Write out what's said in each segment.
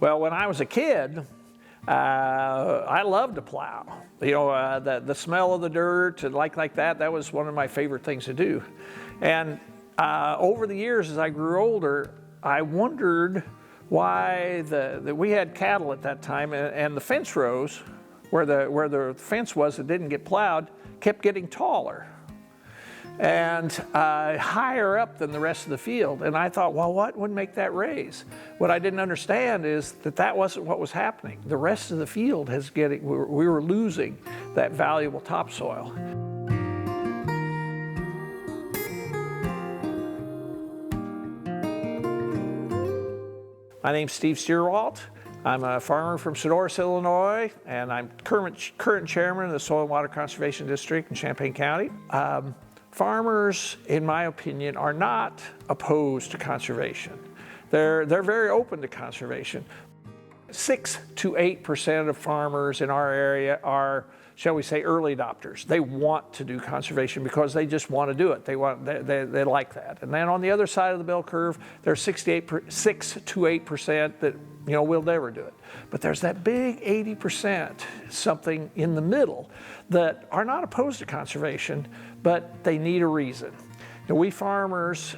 Well, when I was a kid, I loved to plow. You know, the smell of the dirt and like that was one of my favorite things to do. And over the years, as I grew older, I wondered why we had cattle at that time, and the fence rows, where the fence was that didn't get plowed, kept getting taller and higher up than the rest of the field. And I thought, well, what would make that raise? What I didn't understand is that wasn't what was happening. The rest of the field we were losing that valuable topsoil. My name's Steve Stierwalt. I'm a farmer from Sonora, Illinois, and I'm current chairman of the Soil and Water Conservation District in Champaign County. Farmers, in my opinion, are not opposed to conservation. They're very open to conservation. 6 to 8% of farmers in our area are, shall we say, early adopters. They want to do conservation because they just want to do it. They like that. And then on the other side of the bell curve, there's 6 to 8% that will never do it. But there's that big 80%, something in the middle, that are not opposed to conservation, but they need a reason. Now, we farmers,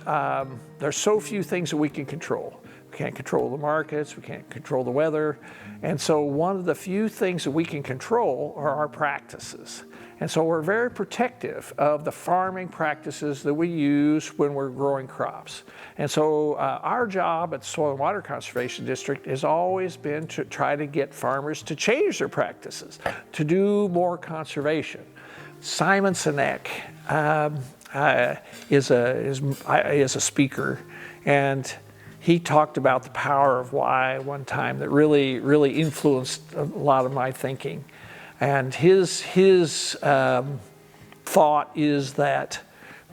there's so few things that we can control. We can't control the markets, we can't control the weather. And so one of the few things that we can control are our practices. And so we're very protective of the farming practices that we use when we're growing crops. And so our job at the Soil and Water Conservation District has always been to try to get farmers to change their practices, to do more conservation. Simon Sinek is a speaker, and he talked about the power of why one time that really influenced a lot of my thinking. And his thought is that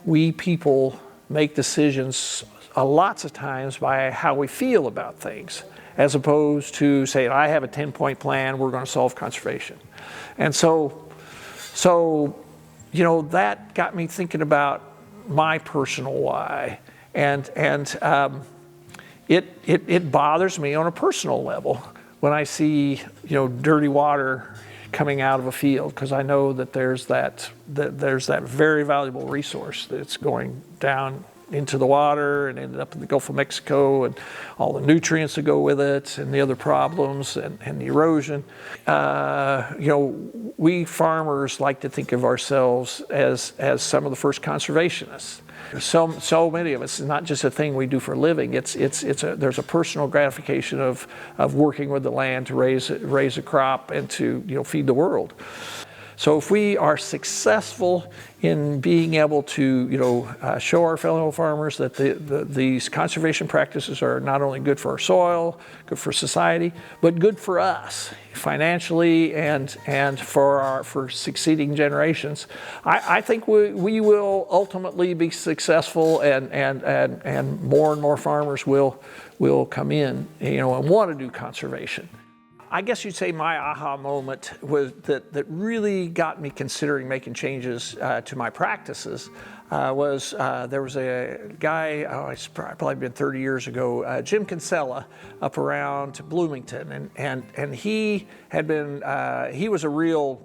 we people make decisions lots of times by how we feel about things, as opposed to saying, I have a 10-point plan, we're going to solve conservation. And so that got me thinking about my personal why. And it bothers me on a personal level when I see, dirty water coming out of a field, because I know that there's that very valuable resource that's going down into the water and ended up in the Gulf of Mexico, and all the nutrients that go with it, and the other problems, and the erosion. We farmers like to think of ourselves as some of the first conservationists. So many of us, it's not just a thing we do for a living. There's a personal gratification of working with the land to raise a crop and to feed the world. So if we are successful in being able to show our fellow farmers that these conservation practices are not only good for our soil, good for society, but good for us financially and for succeeding generations, I think we will ultimately be successful, and more farmers will come in and want to do conservation. I guess you'd say my aha moment was that really got me considering making changes to my practices. There was a guy, it's probably been 30 years ago, Jim Kinsella, up around Bloomington, and he was a real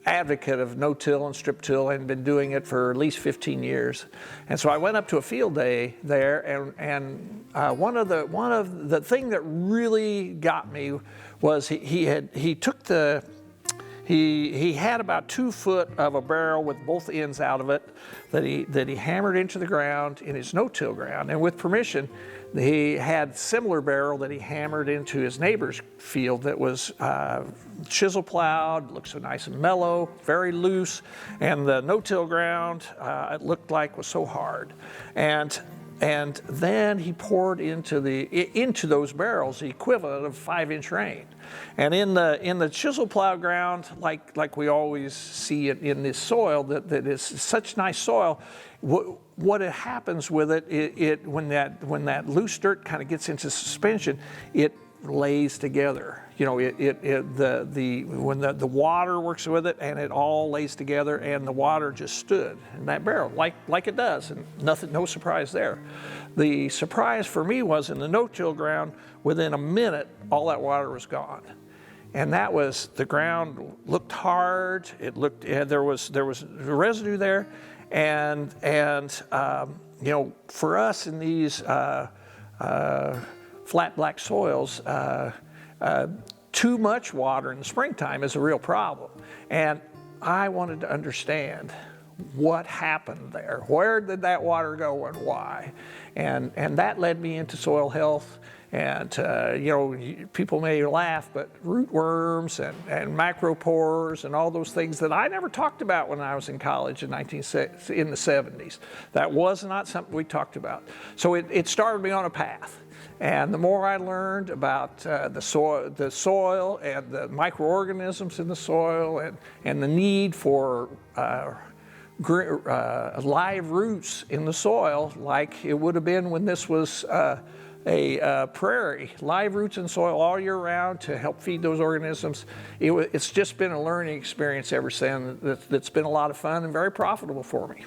advocate of no-till and strip-till, and been doing it for at least 15 years. And so I went up to a field day there, and one of the thing that really got me was he had about 2 foot of a barrel with both ends out of it that he hammered into the ground in his no-till ground, and with permission, he had similar barrel that he hammered into his neighbor's field that was chisel plowed, looked so nice and mellow, very loose, and the no-till ground it looked like was so hard. And then he poured into those barrels the equivalent of 5-inch rain. And in the chisel plow ground, like we always see it in this soil, that is such nice soil, what happens with it when that loose dirt kind of gets into suspension, lays together. You know, when the water works with it, and it all lays together, and the water just stood in that barrel like it does, and no surprise there. The surprise for me was in the no-till ground. Within a minute, all that water was gone. And that was, the ground looked hard. It looked, there was residue there, and you know, for us in these flat black soils, too much water in the springtime is a real problem. And I wanted to understand what happened there. Where did that water go and why? And that led me into soil health. And you know, people may laugh, but root worms and macropores and all those things that I never talked about when I was in college in the 70s. That was not something we talked about. So it started me on a path. And the more I learned about the soil and the microorganisms in the soil, and the need for live roots in the soil, like it would have been when this was a prairie, live roots in soil all year round to help feed those organisms. It's just been a learning experience ever since that's been a lot of fun and very profitable for me.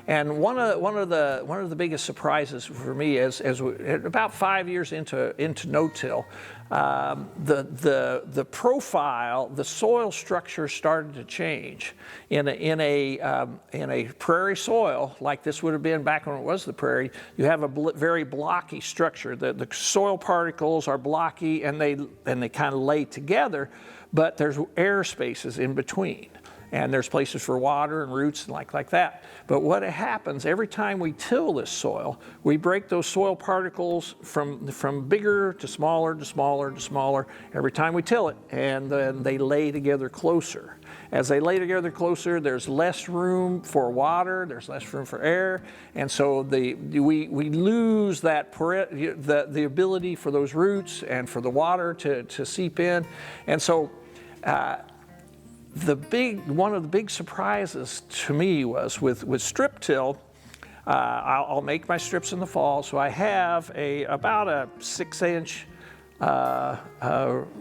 And one of the biggest surprises for me is about 5 years into no-till, the profile, the soil structure started to change. In a prairie soil like this would have been back when it was the prairie, you have a very blocky structure. The soil particles are blocky, and they kind of lay together, but there's air spaces in between. And there's places for water and roots and like that. But what happens every time we till this soil, we break those soil particles from bigger to smaller to smaller to smaller every time we till it, and then they lay together closer. As they lay together closer, there's less room for water, there's less room for air, and so we lose that the ability for those roots and for the water to seep in. And so one of the big surprises to me was with strip till. I'll make my strips in the fall, so I have about a 6-inch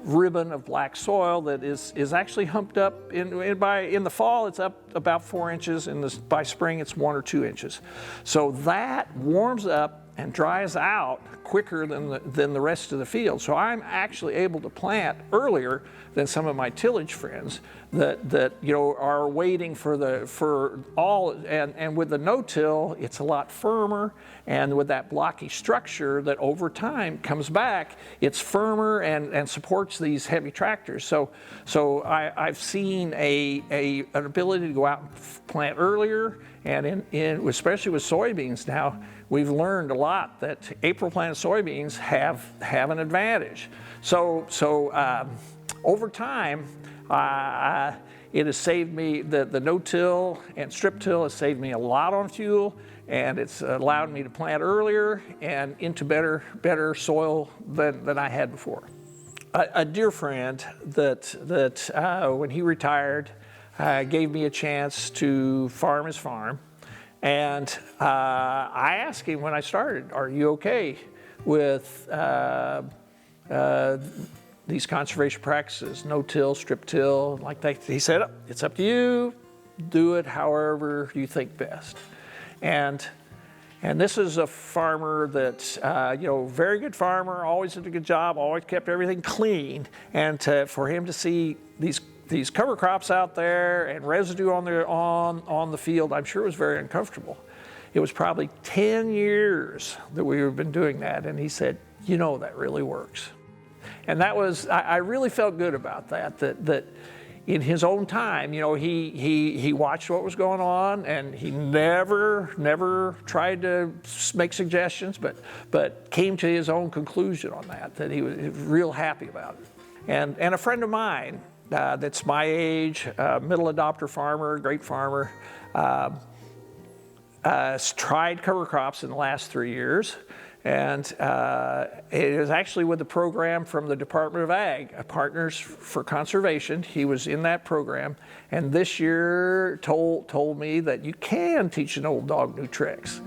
ribbon of black soil that is actually humped up. In the fall, it's up about 4 inches, and by spring, it's 1 or 2 inches. So that warms up and dries out quicker than the rest of the field. So I'm actually able to plant earlier than some of my tillage friends that you know are waiting for all. And with the no-till, it's a lot firmer, and with that blocky structure that over time comes back, it's firmer and supports these heavy tractors. So I've seen an ability to go out and plant earlier, and especially with soybeans now, we've learned a lot that April planted soybeans have an advantage. So over time, it has saved me, the no-till and strip till has saved me a lot on fuel, and it's allowed me to plant earlier and into better soil than I had before. A dear friend that when he retired, gave me a chance to farm his farm. And I asked him when I started, are you okay with these conservation practices, no-till, strip-till, like that? He said, it's up to you, do it however you think best. And this is a farmer that's, you know, very good farmer, always did a good job, always kept everything clean. And for him to see these cover crops out there and residue on the field, I'm sure it was very uncomfortable. It was probably 10 years that we've been doing that, and he said, you know, that really works. And that was, I really felt good about that in his own time, you know, he watched what was going on, and he never tried to make suggestions, but came to his own conclusion on that he was real happy about it. And a friend of mine, that's my age, middle adopter farmer, great farmer, tried cover crops in the last 3 years, and it was actually with the program from the Department of Ag, Partners for Conservation. He was in that program, and this year told me that you can teach an old dog new tricks.